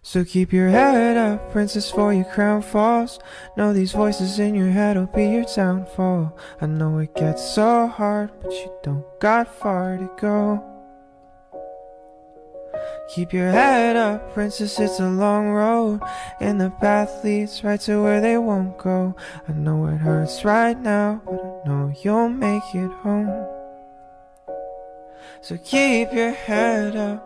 So keep your head up, princess, for your crown falls. Know these voices in your head will be your downfall. I know it gets so hard, but you don't got far to go. Keep your head up, princess, it's a long road, and the path leads right to where they won't go. I know it hurts right now, but I know you'll make it home. So keep your head up.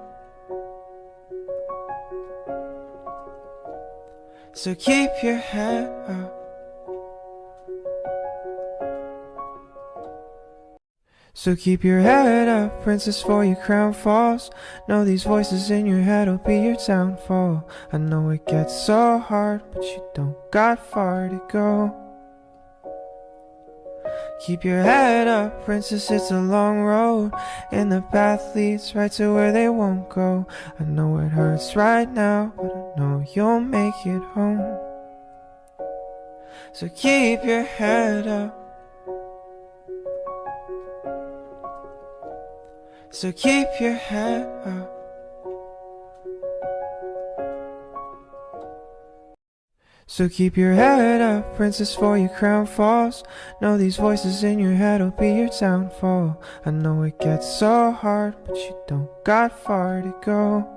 So keep your head up. So keep your head up, princess, for your crown falls. Know these voices in your head will be your downfall. I know it gets so hard, but you don't got far to go. Keep your head up, princess, it's a long road, and the path leads right to where they won't go. I know it hurts right now, but I know you'll make it home. So keep your head up. So keep your head up. So keep your head up, princess, for your crown falls. Know these voices in your head will be your downfall. I know it gets so hard, but you don't got far to go.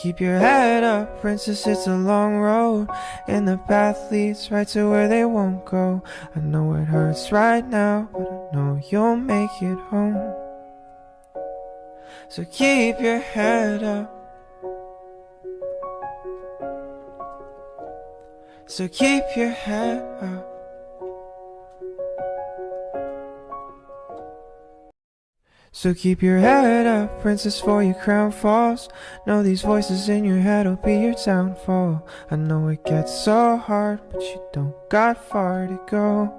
Keep your head up, princess, it's a long road, and the path leads right to where they won't go. I know it hurts right now, but I know you'll make it home. So keep your head up. So keep your head up. So keep your head up, princess, for your crown falls. Know these voices in your head will be your downfall. I know it gets so hard, but you don't got far to go.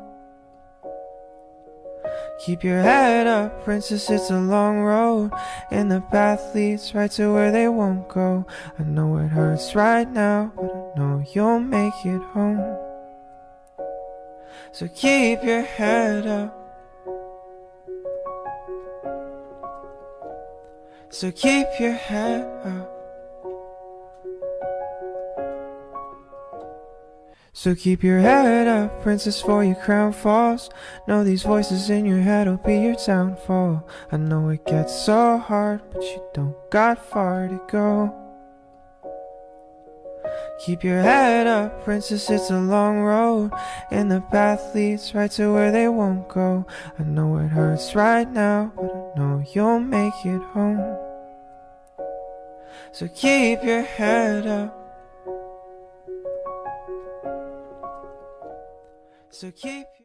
Keep your head up, princess, it's a long road, and the path leads right to where they won't go. I know it hurts right now, but I know you'll make it home. So keep your head up. So keep your head up. So keep your head up, princess, for your crown falls. Know these voices in your head will be your downfall. I know it gets so hard, but you don't got far to go. Keep your head up, princess, it's a long road, and the path leads right to where they won't go. I know it hurts right now, but I know you'll make it home. So keep your head up. So keep